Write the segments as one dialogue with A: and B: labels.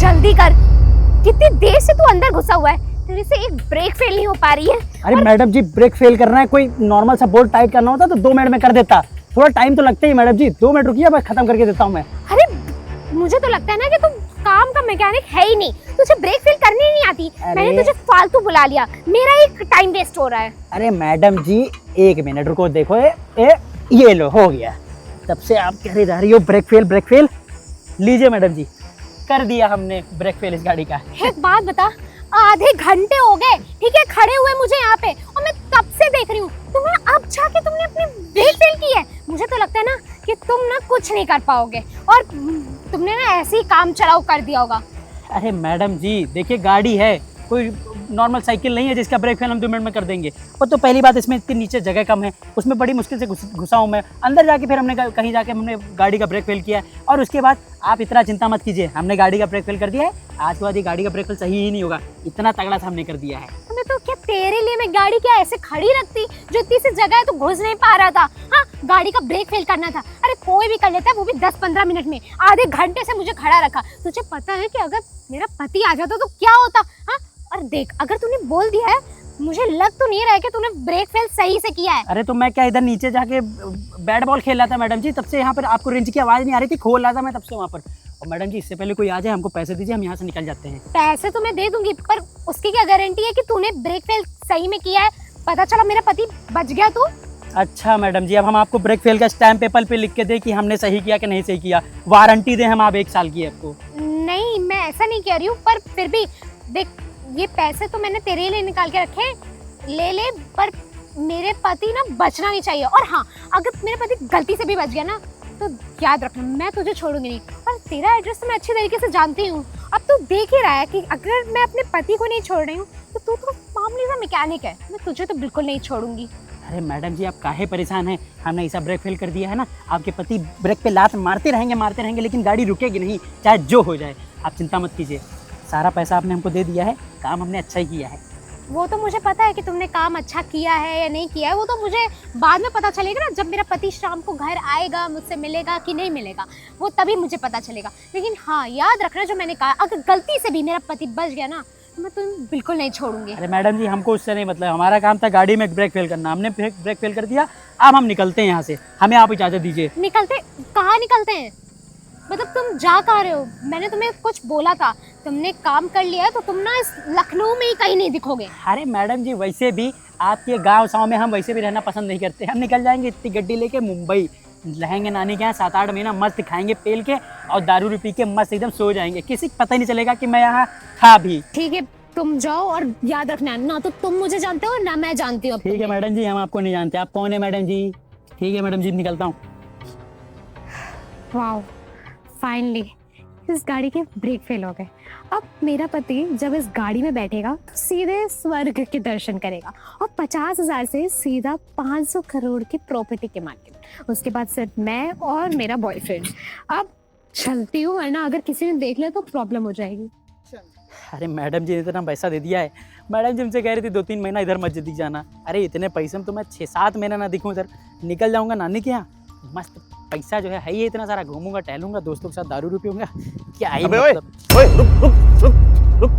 A: जल्दी कर, कितनी देर से तू अंदर घुसा हुआ है, तेरे से एक ब्रेक फेल नहीं हो पा रही है।
B: अरे मैडम जी, ब्रेक फेल करना है, कोई नॉर्मल सा बोल्ट टाइट करना होता तो 2 मिनट में कर देता। थोड़ा टाइम तो लगता ही मैडम जी, 2 मिनट रुकिए, बस खत्म करके देता हूँ मैं।
A: अरे मुझे तो लगता है ना कि तुम काम का मैकेनिक है ही नहीं, तुझे ब्रेक फेल करनी ही नहीं आती। मैंने तुझे फालतू बुला लिया, मेरा ही टाइम वेस्ट हो रहा है।
B: अरे मैडम जी 1 मिनट रुको, देखो ये लो हो गया। तब से आप कह रही जा रही हो ब्रेक फेल। लीजिए मैडम जी, कर दिया हमने ब्रेक फेल इस गाड़ी का।
A: एक बात बता, आधे घंटे हो गए ठीक है खड़े हुए मुझे यहाँ पे, और मैं तब से देख रही हूँ, तुमने अब जाके तुमने अपनी ब्रेक फेल की है। मुझे तो लगता है ना कि तुम ना कुछ नहीं कर पाओगे, और तुमने ना ऐसे ही काम चलाओ कर दिया होगा।
B: अरे मैडम जी देखिए, गाड़ी है, कोई नॉर्मल साइकिल नहीं है जिसका ब्रेक फेल हम 2 मिनट में कर देंगे। और तो पहली बात, इसमें इतनी नीचे जगह कम है, उसमें बड़ी मुश्किल से घुसा हूँ मैं अंदर जाके, फिर हमने कहीं जाके हमने गाड़ी का ब्रेक फेल किया है। और उसके बाद आप इतना चिंता मत कीजिए, हमने गाड़ी का ब्रेक फेल कर दिया है। आज के बाद ये गाड़ी का ब्रेक फेल सही ही नहीं होगा, इतना तगड़ा सा हमने कर दिया है।
A: मैं तो क्या तेरे लिए मैं गाड़ी क्या ऐसे खड़ी रखती, जो इतनी सी जगह है तो घुस नहीं पा रहा था। हाँ, गाड़ी का ब्रेक फेल करना था, अरे कोई भी कर लेता है, वो भी 10-15 मिनट में। आधे घंटे से मुझे खड़ा रखा। तुझे पता है कि अगर मेरा पति आ जाता तो क्या होता। हाँ, और देख, अगर तूने बोल दिया है, मुझे लग तो नहीं रहा है कि तूने ब्रेक फेल सही से किया है।
B: अरे तो मैं क्या इधर नीचे जाके बैट बॉल खेल रहा था मैडम जी, तब से यहाँ पर आपको रेंज की आवाज़ नहीं आ रही थी, खोल रहा था मैं तब से वहाँ पर। और मैडम जी इससे पहले कोई आ जाए, हमको पैसे दीजिए, हम यहाँ से निकल जाते हैं।
A: पैसे तो मैं दे दूंगी, पर उसकी क्या गारंटी है कि तूने ब्रेक फेल सही में किया है। पता चला मेरा पति बच गया तो।
B: अच्छा मैडम जी, अब हम आपको ब्रेक फेल का स्टैम्प पेपर पे लिख के दें कि हमने सही किया कि नहीं सही किया, वारंटी दें हम आप 1 साल की आपको?
A: नहीं, मैं ऐसा नहीं कह रही हूँ, पर फिर भी देख, ये पैसे तो मैंने तेरे लिए निकाल के रखे, ले, पर मेरे पति ना बचना नहीं चाहिए। और हाँ, अगर मेरे पति गलती से भी बच गया ना, तो याद रखना मैं तुझे छोड़ूंगी नहीं। और तेरा एड्रेस तो मैं अच्छी तरीके से जानती हूँ। अब तू देख ही रहा है कि अगर मैं अपने पति को नहीं छोड़ रही हूँ, तो तू तो मामूली सा मैकेनिक है, मैं तुझे तो बिल्कुल नहीं छोड़ूंगी।
B: अरे मैडम जी आप काहे परेशान हैं, हमने ऐसा ब्रेक फेल कर दिया है ना, आपके पति ब्रेक पे लात मारते रहेंगे, लेकिन गाड़ी रुकेगी नहीं, चाहे जो हो जाए। आप चिंता मत कीजिए, सारा पैसा आपने हमको दे दिया है, काम हमने अच्छा ही किया है।
A: वो तो मुझे पता है कि तुमने काम अच्छा किया है या नहीं किया है, वो तो मुझे बाद में पता चलेगा ना, जब मेरा पति शाम को घर आएगा, मुझसे मिलेगा कि नहीं मिलेगा, वो तभी मुझे पता चलेगा। लेकिन हाँ, याद रखना जो मैंने कहा, अगर गलती से भी मेरा पति बच गया ना, मैं तुम्हें बिल्कुल नहीं छोड़ूंगी।
B: अरे मैडम जी हमको उससे नहीं मतलब, हमारा काम था गाड़ी में ब्रेक फेल करना, हमने ब्रेक फेल कर दिया, अब हम निकलते हैं यहाँ से, हमें आप इजाज़त दीजिए।
A: निकलते? कहाँ निकलते हैं? मतलब तुम जा कहाँ रहे हो? मैंने तुम्हें कुछ बोला था, तुमने काम कर लिया है तो तुम ना इस लखनऊ में ही कहीं नहीं दिखोगे।
B: अरे मैडम जी वैसे भी आपके गाँव में हम वैसे भी रहना पसंद नहीं करते, हम निकल जाएंगे इतनी गड्डी लेके मुंबई, रहेंगे नानी के यहाँ 7-8 महीना, मस्त खाएंगे पेल के और दारू पी के मस्त एकदम सो जाएंगे, किसी को पता ही नहीं चलेगा कि मैं यहाँ था भी।
A: ठीक है, तुम जाओ, और याद रखना ना तो तुम मुझे जानते हो ना मैं जानती हूँ।
B: ठीक है मैडम जी, हम आपको नहीं जानते, आप कौन है मैडम जी? ठीक है मैडम जी, निकलता हूँ।
A: वाह, फाइनली इस गाड़ी के ब्रेक फेल हो गए। अब मेरा पति जब इस गाड़ी में बैठेगा तो सीधे स्वर्ग के दर्शन करेगा, और 50,000 से सीधा 500 करोड़ की प्रॉपर्टी के मार्केट। उसके बाद सिर्फ मैं और मेरा बॉयफ्रेंड। अब चलती हूँ, वरना अगर किसी ने देख लिया तो प्रॉब्लम हो जाएगी।
B: अरे मैडम जी ने इतना पैसा दे दिया है, मैडम जी हमसे कह रही थी 2-3 महीना इधर मत दिख जाना। अरे इतने पैसे में तो मैं 6-7 महीना ना दिखूँ इधर, निकल जाऊँगा नानी के यहाँ, मस्त पैसा जो है ये इतना सारा, घूमूंगा टहलूंगा, दोस्तों के साथ दारू पीऊंगा, क्या ही मतलब।
C: ओए रुक,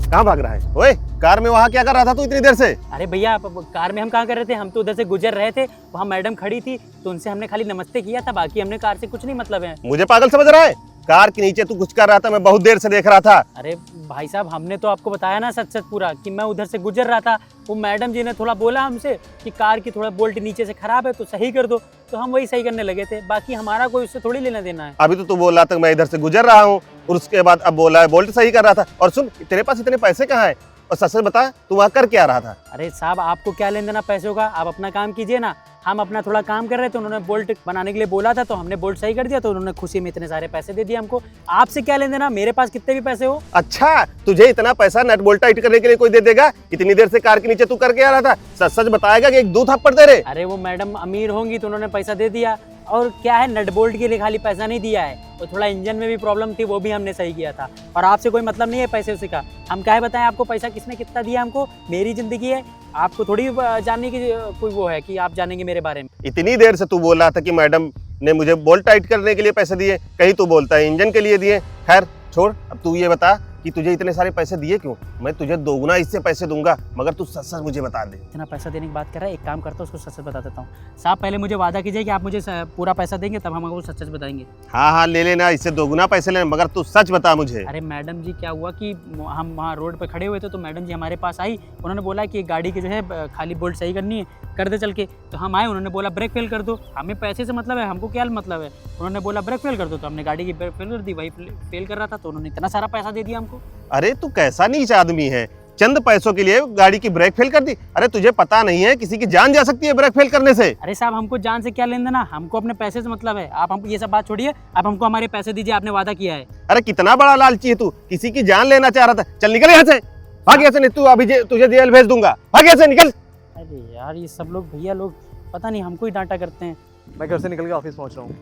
C: कहाँ भाग रहा है? ओए कार में वहाँ क्या कर रहा था तू इतनी देर से?
B: अरे भैया कार में हम कहाँ कर रहे थे, हम तो उधर से गुजर रहे थे, वहाँ मैडम खड़ी थी तो उनसे हमने खाली नमस्ते किया था, बाकी हमने कार से कुछ नहीं मतलब है।
C: मुझे पागल समझ रहा है? कार के नीचे तू कुछ कर रहा था, मैं बहुत देर से देख रहा था।
B: अरे भाई साहब हमने तो आपको बताया ना सच पूरा कि मैं उधर से गुजर रहा था, वो मैडम जी ने थोड़ा बोला हमसे कि कार की थोड़ा बोल्ट नीचे से खराब है तो सही कर दो, तो हम वही सही करने लगे थे, बाकी हमारा कोई उससे थोड़ी लेना देना है।
C: अभी तो तू बोल रहा था मैं इधर से गुजर रहा हूँ, और उसके बाद अब बोला है बोल्ट सही कर रहा था। और सुन, तेरे पास इतने पैसे कहाँ है? और सच सच बता, तू वहाँ कर क्या रहा था?
B: अरे साहब आपको क्या लेन देना पैसों का, आप अपना काम कीजिए ना, हम अपना थोड़ा काम कर रहे थे, उन्होंने बोल्ट बनाने के लिए बोला था तो हमने बोल्ट सही कर दिया, तो उन्होंने खुशी में इतने सारे पैसे दे दिए हमको। आपसे क्या लेन देना, मेरे पास कितने भी पैसे हो।
C: अच्छा, तुझे इतना पैसा नट बोल्ट टाइट करने के लिए कोई दे देगा? इतनी देर से कार के नीचे तू करके आ रहा था, सच सच बताएगा कि 1-2 थप्पड़ दे रहे?
B: अरे वो मैडम अमीर होंगी तो उन्होंने पैसा दे दिया, और क्या है नट बोल्ट के लिए खाली पैसा नहीं दिया है, तो थोड़ा इंजन में भी प्रॉब्लम थी, वो भी हमने सही किया था। और आपसे कोई मतलब नहीं है पैसे उसे का, हम क्या है बताएं आपको पैसा किसने कितना दिया हमको, मेरी जिंदगी है, आपको थोड़ी जानने की कोई वो है कि आप जानेंगे मेरे बारे में।
C: इतनी देर से तू बोल रहा था कि मैडम ने मुझे बोल्ट टाइट करने के लिए पैसे दिए, कहीं तू बोलता है इंजन के लिए दिए। खैर छोड़, अब तू ये बता कि तुझे इतने सारे पैसे दिए क्यों? मैं तुझे दोगुना इससे पैसे दूंगा, मगर तू सच सच मुझे बता दे।
B: इतना पैसा देने की बात कर रहा है, एक काम करता हूँ उसको सच सच बता देता हूँ। साहब पहले मुझे वादा कीजिए कि आप मुझे पूरा पैसा देंगे, तब हम आपको सच सच बताएंगे।
C: हाँ हाँ ले लेना, इससे दोगुना पैसे लेना, मगर तू सच बता मुझे।
B: अरे मैडम जी, क्या हुआ कि हम वहाँ रोड पे खड़े हुए थे, तो मैडम जी हमारे पास आई। उन्होंने बोला कि गाड़ी की जो है खाली बोल्ट सही करनी है, कर दे चल के। तो हम आए, उन्होंने बोला ब्रेक फेल कर दो। हमें पैसे से मतलब है, हमको क्या मतलब है। उन्होंने बोला ब्रेक फेल कर दो, तो हमने गाड़ी की ब्रेक फेल कर दी। वही फेल कर रहा था, तो उन्होंने इतना सारा पैसा दे दिया हमको।
C: अरे तू कैसा नीच आदमी है, चंद पैसों के लिए गाड़ी की ब्रेक फेल कर दी। अरे तुझे पता नहीं है किसी की जान जा सकती है ब्रेक फेल करने से।
B: अरे साहब, हमको जान से क्या लेन देना, हमको अपने पैसे से मतलब है। आप हमको ये सब बात छोड़िए, आप हमको हमारे पैसे दीजिए, आपने वादा किया है।
C: अरे कितना बड़ा लालची है तू, किसी की जान लेना चाह रहा था। चल निकल यहाँ से, भाग यहाँ से, नहीं तू अभी तुझे जेल भेज दूंगा, भाग यहाँ से निकल।
B: अरे यार, ये सब लोग भैया लोग पता नहीं हमको ही डांटा करते हैं।
D: मैं घर से निकल के ऑफिस पहुंच रहा हूँ।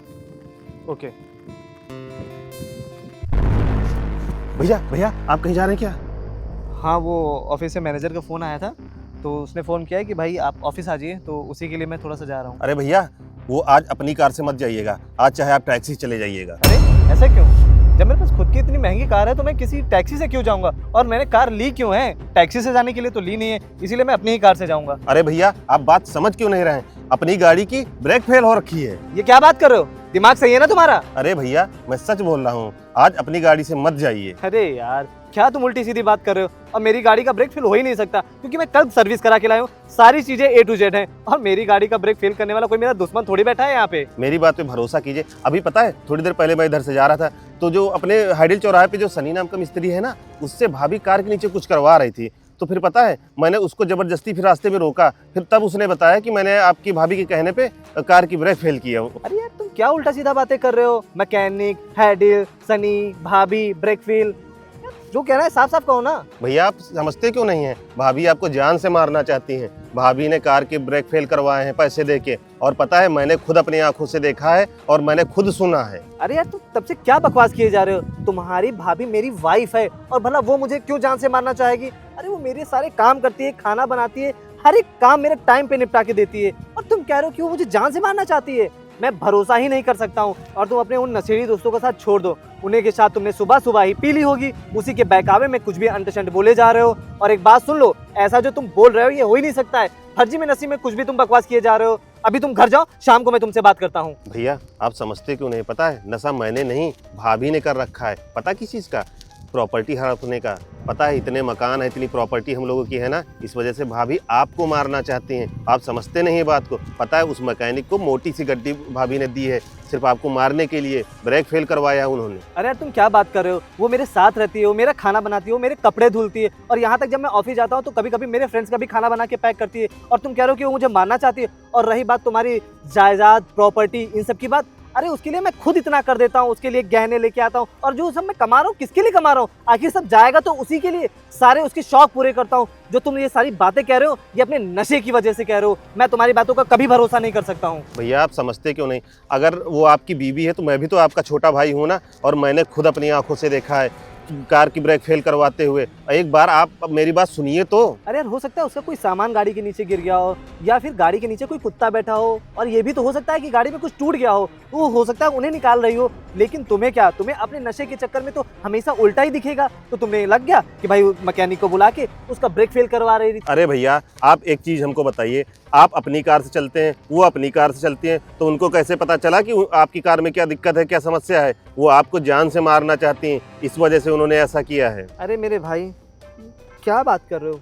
D: ओके।
C: भैया भैया आप कहीं जा रहे हैं क्या?
D: हाँ, वो ऑफिस से मैनेजर का फ़ोन आया था, तो उसने फ़ोन किया है कि भाई आप ऑफिस आ जाइए, तो उसी के लिए मैं थोड़ा सा जा रहा हूँ।
C: अरे भैया वो आज अपनी कार से मत जाइएगा, आज चाहे आप टैक्सी चले जाइएगा।
D: अरे ऐसा क्यों? जब मेरे पास खुद की इतनी महंगी कार है तो मैं किसी टैक्सी से क्यों जाऊँगा? और मैंने कार ली क्यों है? टैक्सी से जाने के लिए तो ली नहीं है, इसीलिए मैं अपनी ही कार से जाऊँगा।
C: अरे भैया आप बात समझ क्यों नहीं रहे हैं? अपनी गाड़ी की ब्रेक फेल हो रखी है।
D: ये क्या बात कर रहे हो? दिमाग सही है ना तुम्हारा?
C: अरे भैया मैं सच बोल रहा हूँ, आज अपनी गाड़ी से मत जाइए।
D: अरे यार, क्या तुम उल्टी सीधी बात कर रहे हो? और मेरी गाड़ी का ब्रेक फेल हो ही नहीं सकता, क्योंकि मैं कल सर्विस करा के लाया हूँ, सारी चीजें A to Z हैं। और मेरी गाड़ी का ब्रेक फेल करने वाला कोई मेरा दुश्मन थोड़ी बैठा है यहाँ पे।
C: मेरी बात पे भरोसा कीजिए। अभी पता है थोड़ी देर पहले मैं इधर से जा रहा था, तो जो अपने हाइडल चौराहे पे जो सनी नाम का मिस्त्री है ना, उससे भाभी कार के नीचे कुछ करवा रही थी। तो फिर पता है मैंने उसको जबरदस्ती फिर रास्ते में रोका, फिर तब उसने बताया कि मैंने आपकी भाभी के कहने पे कार की ब्रेक फेल की है।
D: अरे यार, तुम क्या उल्टा सीधा बातें कर रहे हो? मैकेनिक, हैंडल, सनी, भाभी, ब्रेक फेल, जो कह रहा है साफ साफ कहो ना।
C: भैया आप समझते क्यों नहीं है? भाभी आपको जान से मारना चाहती हैं। भाभी ने कार के ब्रेक फेल करवाए हैं पैसे देके, और पता है मैंने खुद अपनी आंखों से देखा है और मैंने खुद सुना है।
D: अरे यार, तुम तब से क्या बकवास किए जा रहे हो? तुम्हारी भाभी मेरी वाइफ है, और भला वो मुझे क्यों जान से मारना चाहेगी? अरे वो मेरे सारे काम करती है, खाना बनाती है, हर एक काम मेरे टाइम पे निपटा के देती है, और तुम कह रहे हो कि वो मुझे जान से मारना चाहती है? मैं भरोसा ही नहीं कर सकता हूँ। और तुम अपने उन नशेड़ी दोस्तों के साथ छोड़ दो, उन्हीं के साथ तुमने सुबह सुबह ही पी ली होगी, उसी के बहकावे में कुछ भी अंटशंट बोले जा रहे हो। और एक बात सुन लो, ऐसा जो तुम बोल रहे हो ये हो ही नहीं सकता है। फर्जी में नसीब में कुछ भी तुम बकवास किए जा रहे हो। अभी तुम घर जाओ, शाम को मैं तुमसे बात करता हूँ।
C: भैया आप समझते क्यों नहीं? पता है नशा मैंने नहीं, भाभी ने कर रखा है। पता किस चीज़ का? प्रॉपर्टी हड़पने का। पता है इतने मकान है, इतनी प्रॉपर्टी हम लोगों की है ना, इस वजह से भाभी आपको मारना चाहती हैं। आप समझते नहीं है बात को। पता है उस मैकेनिक को मोटी सी गड्डी भाभी ने दी है सिर्फ आपको मारने के लिए, ब्रेक फेल करवाया उन्होंने।
D: अरे यार, तुम क्या बात कर रहे हो? वो मेरे साथ रहती है, वो मेरा खाना बनाती है, वो मेरे कपड़े धुलती है, और यहाँ तक जब मैं ऑफिस जाता हूँ तो कभी कभी मेरे फ्रेंड्स का भी खाना बना के पैक करती है। और तुम कह रहे हो कि वो मुझे मारना चाहती है? और रही बात तुम्हारी जायदाद, प्रॉपर्टी, इन सब की बात, अरे उसके लिए मैं खुद इतना कर देता हूँ, उसके लिए गहने लेके आता हूँ, और जो सब मैं कमा रहा हूँ किसके लिए कमा रहा हूँ? आखिर सब जाएगा तो उसी के लिए, सारे उसके शौक पूरे करता हूँ। जो तुम ये सारी बातें कह रहे हो ये अपने नशे की वजह से कह रहे हो। मैं तुम्हारी बातों का कभी भरोसा नहीं कर सकता हूँ।
C: भैया आप समझते क्यों नहीं? अगर वो आपकी बीवी है तो मैं भी तो आपका छोटा भाई हूँ ना, और मैंने खुद अपनी आंखों से देखा है कार की ब्रेक फेल करवाते हुए। एक बार आप मेरी बात सुनिए तो।
D: अरे यार, हो सकता है उसका कोई सामान गाड़ी के नीचे गिर गया हो, या फिर गाड़ी के नीचे कोई कुत्ता बैठा हो, और ये भी तो हो सकता है कि गाड़ी में कुछ टूट गया हो, वो हो सकता है उन्हें निकाल रही हो। लेकिन तुम्हें क्या, तुम्हें अपने नशे के चक्कर में तो हमेशा उल्टा ही दिखेगा। तो तुम्हें लग गया कि भाई मैकेनिक को बुला के उसका ब्रेक फेल करवा रही थी।
C: अरे भैया आप एक चीज़ हमको बताइए, आप अपनी कार से चलते हैं, वो अपनी कार से चलती हैं, तो उनको कैसे पता चला कि आपकी कार में क्या दिक्कत है, क्या समस्या है? वो आपको जान से मारना चाहती हैं, इस वजह से उन्होंने ऐसा किया है।
D: अरे मेरे भाई, क्या बात कर रहे हो?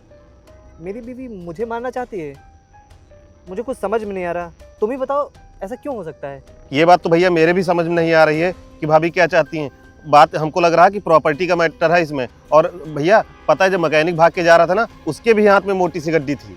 D: मेरी बीवी मुझे मारना चाहती है? मुझे कुछ समझ में नहीं आ रहा। तुम ही बताओ ऐसा क्यों हो सकता है?
C: ये बात तो भैया मेरे भी समझ में नहीं आ रही है कि भाभी क्या चाहती हैं। बात हमको लग रहा है कि प्रॉपर्टी का मैटर है इसमें। और भैया पता है जब मैकेनिक भाग के जा रहा था ना, उसके भी हाथ में मोटी सी गड्डी थी।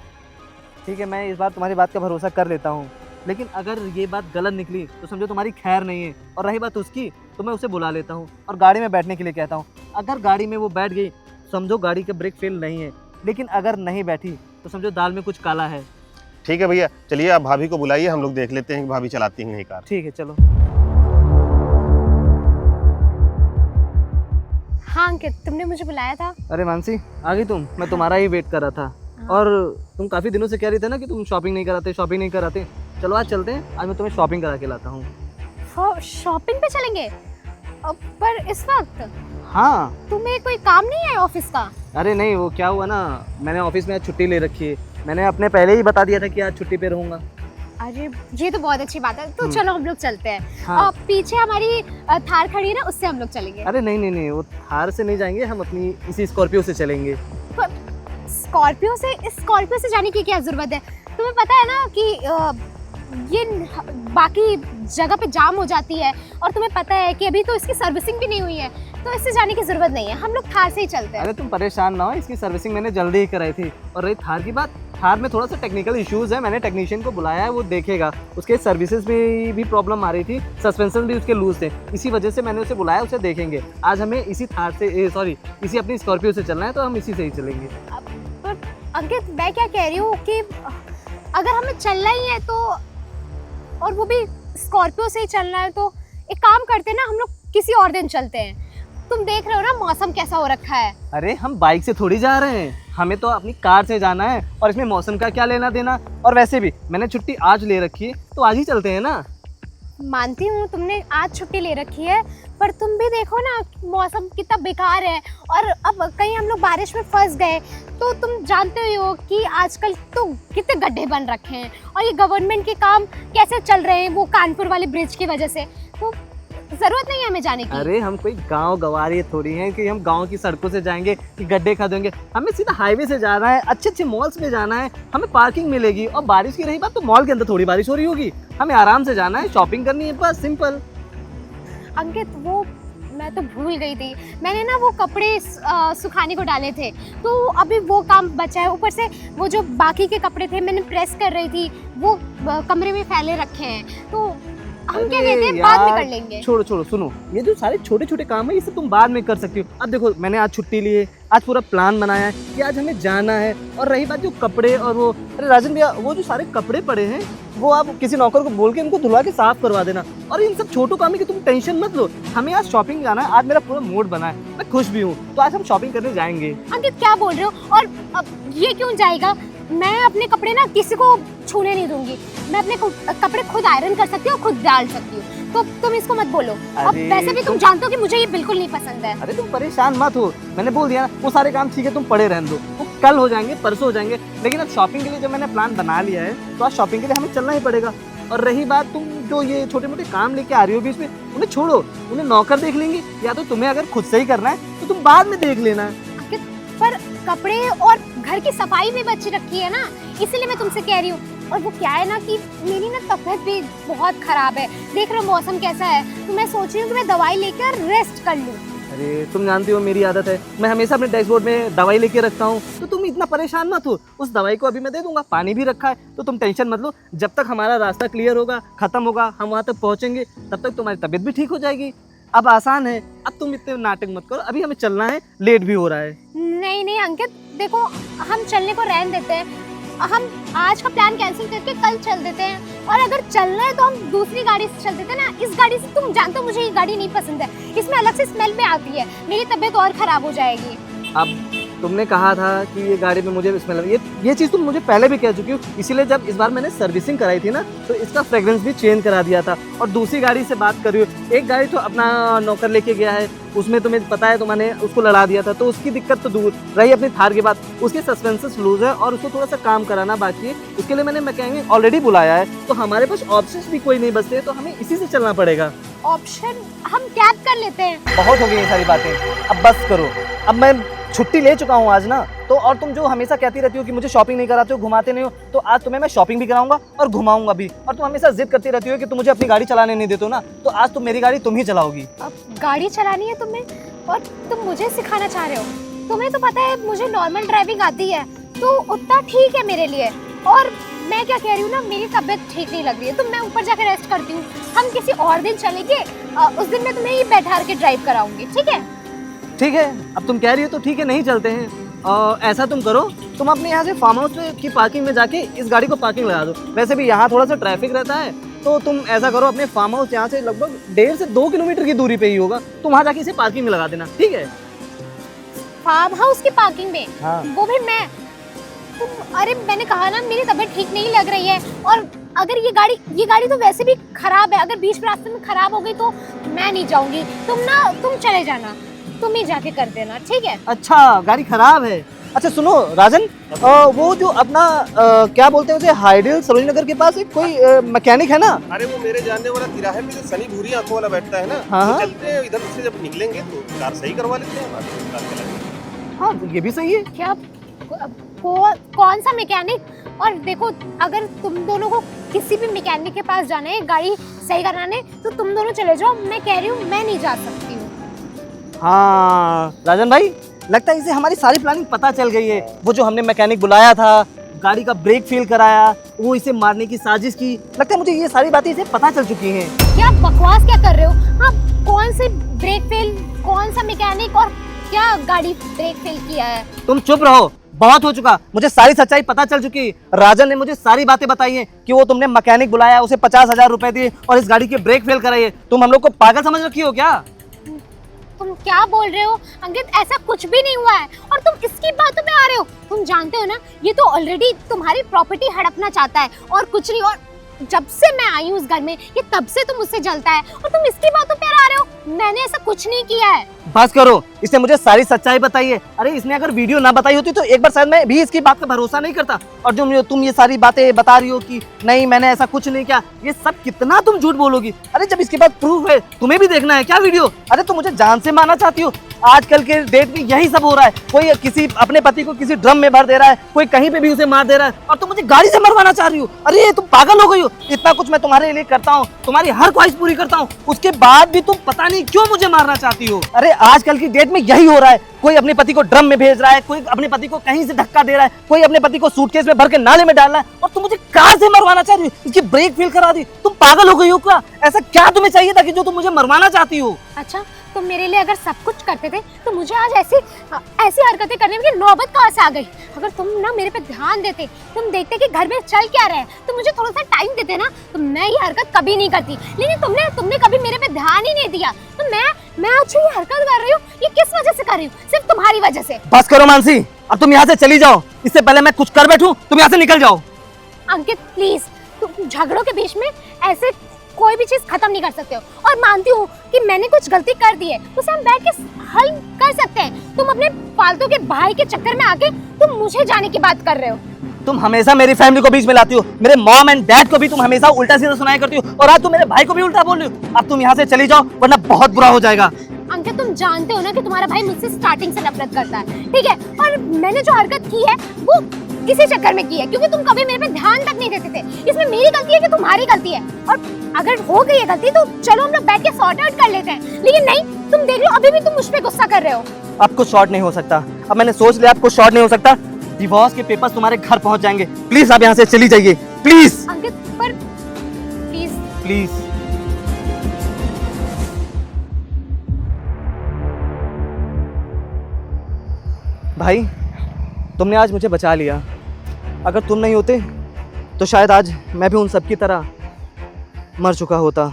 D: ठीक है, मैं इस बार तुम्हारी बात का भरोसा कर लेता हूँ, लेकिन अगर ये बात गलत निकली तो समझो तुम्हारी खैर नहीं है। और रही बात उसकी, तो मैं उसे बुला लेता हूँ और गाड़ी में बैठने के लिए कहता हूँ। अगर गाड़ी में वो बैठ गई, समझो गाड़ी का ब्रेक फेल नहीं है, लेकिन अगर नहीं बैठी तो समझो दाल में कुछ काला है।
C: ठीक है भैया, चलिए आप भाभी को बुलाइए, हम लोग देख लेते हैं कि भाभी चलाती हैं नहीं कार।
D: ठीक है, चलो।
A: हाँ अंकित, तुमने मुझे बुलाया था।
D: अरे मानसी, आ गई तुम? मैं तुम्हारा ही वेट कर रहा था। और तुम काफ़ी दिनों से कह रही थे ना कि तुम शॉपिंग नहीं कराते, शॉपिंग नहीं कराते। चलो आज चलते हैं, आज मैं तुम्हें शॉपिंग करा के लाता हूँ।
A: शॉपिंग पे चलेंगे? पर इस वक्त?
D: हाँ।
A: तुम्हें कोई काम नहीं है ऑफिस का?
D: अरे नहीं, वो क्या हुआ ना, मैंने ऑफिस में आज छुट्टी ले रखी है। मैंने अपने पहले ही बता दिया था कि आज छुट्टी पे रहूँगा।
A: अरे ये तो बहुत अच्छी बात है। तो चलो हम लोग चलते हैं।
D: हाँ।
A: पीछे हमारी थार खड़ी है ना, उससे हम लोग चलेंगे।
D: अरे नहीं नहीं नहीं, वो थार से नहीं जाएंगे, हम अपनी इसी स्कॉर्पियो से चलेंगे।
A: स्कॉर्पियो से जाने की क्या जरूरत है? तुम्हें पता है ना कि ये बाकी जगह पे जाम हो जाती है, और तुम्हें पता है कि अभी तो इसकी सर्विसिंग भी नहीं हुई है, तो इससे जाने की जरूरत नहीं है। हम लोग थार से ही चलते हैं।
D: अरे तुम परेशान ना हो, इसकी सर्विसिंग मैंने जल्दी ही कराई थी। और रही थार की बात, थार में थोड़ा सा टेक्निकल इश्यूज है, मैंने टेक्नीशियन को बुलाया है, वो देखेगा। उसके सर्विसेज में भी प्रॉब्लम आ रही थी, सस्पेंशन भी उसके लूज थे, इसी वजह से मैंने उसे बुलाया, उसे देखेंगे। आज हमें इसी थार से इसी अपनी स्कॉर्पियो से चलना है, तो हम इसी से ही चलेंगे।
A: पर अंकित, मैं क्या कह रही हूँ कि अगर हमें चलना ही है तो, और वो भी स्कॉर्पियो से ही चलना है, तो एक काम करते हैं ना, हम लोग किसी और दिन चलते हैं। तुम देख रहे हो ना मौसम कैसा हो रखा है।
D: अरे हम बाइक से थोड़ी जा रहे हैं, हमें तो अपनी कार से जाना है, और इसमें मौसम का क्या लेना देना। और वैसे भी मैंने छुट्टी आज ले रखी है, तो आज ही चलते हैं ना।
A: मानती हूँ तुमने आज छुट्टी ले रखी है, पर तुम भी देखो ना मौसम कितना बेकार है, और अब कहीं हम लोग बारिश में फंस गए तो तुम जानते ही हो कि आजकल तो कितने गड्ढे बन रखे हैं, और ये गवर्नमेंट के काम कैसे चल रहे हैं वो कानपुर वाले ब्रिज की वजह से, तो जरूरत नहीं है हमें जाने की।
D: अरे हम कोई गांव गवारे थोड़ी हैं कि हम गांव की सड़कों से जाएंगे कि गड्ढे खोदेंगे। हमें सीधा हाईवे से जाना है, अच्छे अच्छे मॉल्स में जाना है, हमें पार्किंग मिलेगी। और बारिश की रही बात, तो मॉल के अंदर थोड़ी बारिश हो रही होगी, हमें आराम से जाना है, शॉपिंग करनी है, बस सिंपल।
A: अंकित, वो मैं तो भूल गई थी, मैंने ना वो कपड़े सुखाने को डाले थे, तो अभी वो काम बचा है। ऊपर से वो जो बाकी के कपड़े थे मैंने प्रेस कर रही थी, वो कमरे में फैले रखे हैं, तो हम क्या कहते हैं बाद में कर लेंगे।
D: छोड़ो छोड़ो, सुनो, ये जो सारे छोटे छोटे काम है, इसे तुम बाद में कर सकती हो। अब देखो, मैंने आज छुट्टी ली है, आज पूरा प्लान बनाया है कि आज हमें जाना है। और रही बात जो कपड़े और वो, अरे राजन भैया, वो जो सारे कपड़े पड़े हैं, वो आप किसी नौकर को बोल के उनको धुलवा के साफ करवा देना। और इन सब छोटों कामों की तुम टेंशन मत लो, हमें आज शॉपिंग जाना है। आज मेरा पूरा मूड बना है, मैं खुश भी हूँ, तो आज हम शॉपिंग करने जाएंगे।
A: अंकित, क्या बोल रहे हो? और अब ये क्यों जाएगा? मैं अपने कपड़े ना किसी को छूने नहीं दूंगी। मैं अपने कपड़े खुद आयरन कर सकती हूँ, खुद डाल सकती हूँ, तो तुम इसको मत बोलो। अब वैसे भी तुम जानते हो कि मुझे ये बिल्कुल नहीं पसंद है।
D: अरे तुम परेशान मत हो, मैंने बोल दिया ना, वो सारे काम ठीक है, तुम पड़े रहने दो, वो कल हो जाएंगे, परसों हो जाएंगे। लेकिन अब शॉपिंग के लिए जब मैंने प्लान बना लिया है, तो आज शॉपिंग के लिए हमें चलना ही पड़ेगा। और रही बात, तुम जो ये छोटे मोटे काम लेके आ रही हो बीच में, उन्हें छोड़ो, उन्हें नौकर देख लेंगे, या तो तुम्हें अगर खुद से ही करना है तो तुम बाद में देख लेना।
A: अंकित, पर कपड़े और घर की सफाई भी बची रखी है ना, इसीलिए मैं तुमसे कह रही हूँ। और वो क्या है ना कि मेरी ना तबीयत भी बहुत खराब है, देख रहे हो मौसम कैसा है, तो मैं सोच रही हूँ कि मैं दवाई लेकर रेस्ट कर लूँ।
D: अरे तुम जानती हो मेरी आदत है, मैं हमेशा अपने डैशबोर्ड में दवाई लेके रखता हूँ, तो तुम इतना परेशान मत हो। उस दवाई को अभी मैं दे दूंगा, पानी भी रखा है, तो तुम टेंशन मत लो। जब तक हमारा रास्ता क्लियर होगा, खत्म होगा, हम वहाँ तक पहुँचेंगे, तब तक तुम्हारी तबीयत भी ठीक हो जाएगी। अब आसान है, अब तुम इतने नाटक मत करो, अभी हमें चलना है, लेट भी हो रहा है।
A: नहीं नहीं अंकित, देखो हम चलने को रहने देते हैं, हम आज का प्लान कैंसिल करके कल चल देते हैं। और अगर चलना है तो हम दूसरी गाड़ी से चल देते हैं ना। इस गाड़ी से, तुम जानते हो मुझे ये गाड़ी नहीं पसंद है, इसमें अलग से स्मेल भी आती है, मेरी तबीयत और खराब हो जाएगी।
D: अब तुमने कहा था कि ये गाड़ी में मुझे स्मेल, ये चीज़ तुम मुझे पहले भी कह चुकी हो, इसीलिए जब इस बार मैंने सर्विसिंग कराई थी ना, तो इसका फ्रेग्रेंस भी चेंज करा दिया था। और दूसरी गाड़ी से बात कर रही हो, एक गाड़ी तो अपना नौकर लेके गया है, उसमें तुम्हें पता है, तुमने उसको लड़ा दिया था, तो उसकी दिक्कत तो दूर रही। अपनी थार की बात, उसके सस्पेंसेस लूज है और उसको थोड़ा सा काम कराना बाकी है, उसके लिए मैंने मैकेनिक ऑलरेडी बुलाया है। तो हमारे पास ऑप्शंस भी कोई नहीं बचते, तो हमें इसी से चलना पड़ेगा।
A: ऑप्शन हम कैब कर लेते हैं।
D: बहुत हो गई ये सारी बातें, अब बस करो। अब मैं छुट्टी ले चुका हूँ आज ना, तो और तुम जो हमेशा कहती रहती हो कि मुझे शॉपिंग नहीं कराते हो, घुमाते नहीं हो, तो आज तुम्हें मैं शॉपिंग भी कराऊंगा और घुमाऊंगा भी। और तुम हमेशा जिद करती रहती हो कि तुम मुझे अपनी गाड़ी चलाने नहीं देते हो ना, तो आज तुम मेरी गाड़ी तुम ही चलाओगी।
A: अब गाड़ी चलानी है तुम्हें, और तुम मुझे सिखाना चाह रहे हो। तुम्हें तो पता है मुझे नॉर्मल ड्राइविंग आती है, तो उतना ठीक है मेरे लिए। और मैं क्या कह रही हूँ ना, मेरी तबीयत ठीक नहीं लग रही है, तो मैं ऊपर जाकर रेस्ट करती हूँ। हम किसी और दिन चलेंगे, उस दिन मैं तुम्हें ही बैठा के ड्राइव कराऊंगी, ठीक है?
D: ठीक है, अब तुम कह रही हो तो ठीक है, नहीं चलते हैं। ऐसा तुम करो, तुम अपने यहाँ से फार्म हाउस की पार्किंग में जाके इस गाड़ी को पार्किंग लगा दो। वैसे भी यहाँ थोड़ा सा ट्रैफिक रहता है, तो तुम ऐसा करो, अपने फार्म हाउस यहाँ से लगभग 1.5 से 2 किलोमीटर की दूरी पे ही होगा, तुम वहाँ जाके इसे पार्किंग में लगा देना, ठीक है?
A: फार्म हाउस की पार्किंग में?
D: हाँ।
A: वो भी मैं? तुम, अरे मैंने कहा ना मेरी तबीयत ठीक नहीं लग रही है, और अगर ये गाड़ी तो वैसे भी खराब है, अगर बीच रास्ते में खराब हो गई तो मैं नहीं जाऊंगी। तुम चले जाना। तुम ही जाके कर देना, ठीक है?
D: अच्छा, गाड़ी खराब है। अच्छा सुनो राजन, वो जो अपना क्या बोलते हैं उसे, हाइडल सरोजनी नगर के पास एक कोई मैकेनिक है ना?
C: अरे वो मेरे जानने वाला तिराहे पे जो सनी भूरी आंखों वाला बैठता है ना,
D: हाँ,
C: तो
D: हाँ।
C: चलते हैं इधर से, जब निकलेंगे तो कार सही करवा लेते हैं, बाकी कार चलाएंगे।
D: हाँ तो ये भी सही है।
A: क्या कौन सा मैकेनिक? और देखो, अगर तुम दोनों को किसी भी मैकेनिक के पास जाना है गाड़ी सही कराने, तो तुम दोनों चले जाओ। मैं कह रही हूँ मैं नहीं जा सकती हूँ।
D: हाँ राजन भाई, लगता है इसे हमारी सारी प्लानिंग पता चल गई है। वो जो हमने मैकेनिक बुलाया था, गाड़ी का ब्रेक फेल कराया, वो इसे मारने की साजिश की, लगता है मुझे ये सारी बातें इसे पता चल चुकी हैं।
A: क्या बकवास क्या कर रहे हो? हाँ, कौन से ब्रेक फेल, कौन सा मैकेनिक, और क्या गाड़ी ब्रेक फेल किया है?
D: तुम चुप रहो, बहुत हो चुका। मुझे सारी सच्चाई पता चल चुकी। राजन ने मुझे सारी बातें बताई हैं कि वो तुमने मैकेनिक बुलाया, उसे 50,000 रुपए दिए और इस गाड़ी के ब्रेक फेल कराइए। तुम हम लोग को पागल समझ रखी हो क्या?
A: तुम क्या बोल रहे हो अंकित? ऐसा कुछ भी नहीं हुआ है और तुम इसकी बातों पे आ रहे हो। तुम जानते हो ना, ये तो ऑलरेडी तुम्हारी प्रॉपर्टी हड़पना चाहता है और कुछ नहीं। और जब से मैं आई हूँ उस घर में, ये तब से तुम मुझसे जलता है और तुम इसकी बातों पे आ रहे हो। मैंने ऐसा कुछ नहीं किया है।
D: बस करो, इसने मुझे सारी सच्चाई बताई है। अरे इसने अगर वीडियो ना बताई होती तो एक बार शायद मैं भी इसकी बात का भरोसा नहीं करता। और जो तुम ये सारी बातें बता रही हो कि नहीं मैंने ऐसा कुछ नहीं किया, ये सब कितना तुम झूठ बोलोगी? अरे जब इसके पास प्रूफ है, तुम्हें भी देखना है क्या वीडियो? अरे तुम मुझे जान से मारना चाहती हो? आजकल के डेट में यही सब हो रहा है। कोई किसी अपने पति को किसी ड्रम में भर दे रहा है, कोई कहीं पे भी उसे मार दे रहा है, और तुम मुझे गाड़ी से मरवाना चाह रही हो। अरे तुम पागल हो गई हो। इतना कुछ मैं तुम्हारे लिए करता हूँ, तुम्हारी हर ख्वाहिश पूरी करता हूँ, उसके बाद भी तुम पता नहीं क्यों मुझे मारना चाहती हो। अरे आजकल की डेट में यही हो रहा है। कोई अपने पति को ड्रम में भेज रहा है, कोई अपने पति को कहीं से धक्का दे रहा है, कोई अपने पति को सूटकेस में भर के नाले में डाल रहा है, और तुम मुझे कार से मरवाना चाह रही हो। इसकी ब्रेक फेल करा दी। तुम पागल हो गई हो क्या? ऐसा क्या तुम्हें चाहिए था कि जो तुम मुझे मरवाना चाहती हो?
A: अच्छा, तुम मेरे लिए अगर सब कुछ करते थे तो मुझे आज ऐसी हरकतें करने की नौबत कहाँ से आ गई? अगर तुम ना मेरे पे ध्यान देते, तुम देखते कि घर में चल क्या रहा है, तो मुझे थोड़ा सा टाइम देते ना, तो मैं ये हरकत कभी नहीं करती। लेकिन तुमने कभी मेरे पे ध्यान ही नहीं दिया। तो मैं आज ये हरकत कर रही हूँ, ये किस वजह से कर रही हूँ? सिर्फ तुम्हारी वजह से।
D: बस करो मानसी, अब तुम यहाँ से चली जाओ। इससे पहले मैं कुछ कर बैठूं, तुम यहाँ से निकल जाओ।
A: अंकित प्लीज, तुम झगड़ों के बीच में ऐसे कोई भी चीज खत्म नहीं कर सकते हो। और मानती हूँ कि मैंने कुछ गलती कर दी है, उसे हम बैठ के हल कर सकते हैं। तुम अपने फालतू के भाई के चक्कर में आके तुम मुझे जाने की बात कर रहे हो।
D: तुम हमेशा मेरी फैमिली को बीच में लाती हो। मेरे मॉम एंड डैड को भी तुम हमेशा उल्टा सीधा सुनाया करती हो, और आज तुम मेरे भाई को भी उल्टा बोल रही हो। अब तुम यहाँ से चली जाओ, वरना बहुत बुरा हो जाएगा।
A: अंकित तुम जानते हो ना कि तुम्हारा भाई मुझसे स्टार्टिंग से नफरत करता है, ठीक है? और मैंने जो हरकत की है वो किसी चक्कर में की है, क्योंकि तुम कभी मेरे पे ध्यान तक नहीं देते थे। इसमें मेरी गलती है कि तुम्हारी गलती है? और अगर हो गई है गलती तो चलो हम लोग बैठ के सॉर्ट आउट कर लेते हैं। लेकिन नहीं, तुम देख लो अभी भी तुम मुझ पे गुस्सा कर रहे हो।
D: अब कुछ शॉर्ट नहीं हो सकता। अब मैंने सोच लिया, अब कुछ शॉर्ट नहीं हो सकता। डिवोर्स के पेपर्स तुम्हारे घर पहुंच जाएंगे। प्लीज आप यहाँ से चली जाइए, प्लीज
A: अंकित पर प्लीज।
D: प्लीज। भाई तुमने आज मुझे बचा लिया। अगर तुम नहीं होते तो शायद आज मैं भी उन सब की तरह मर चुका होता।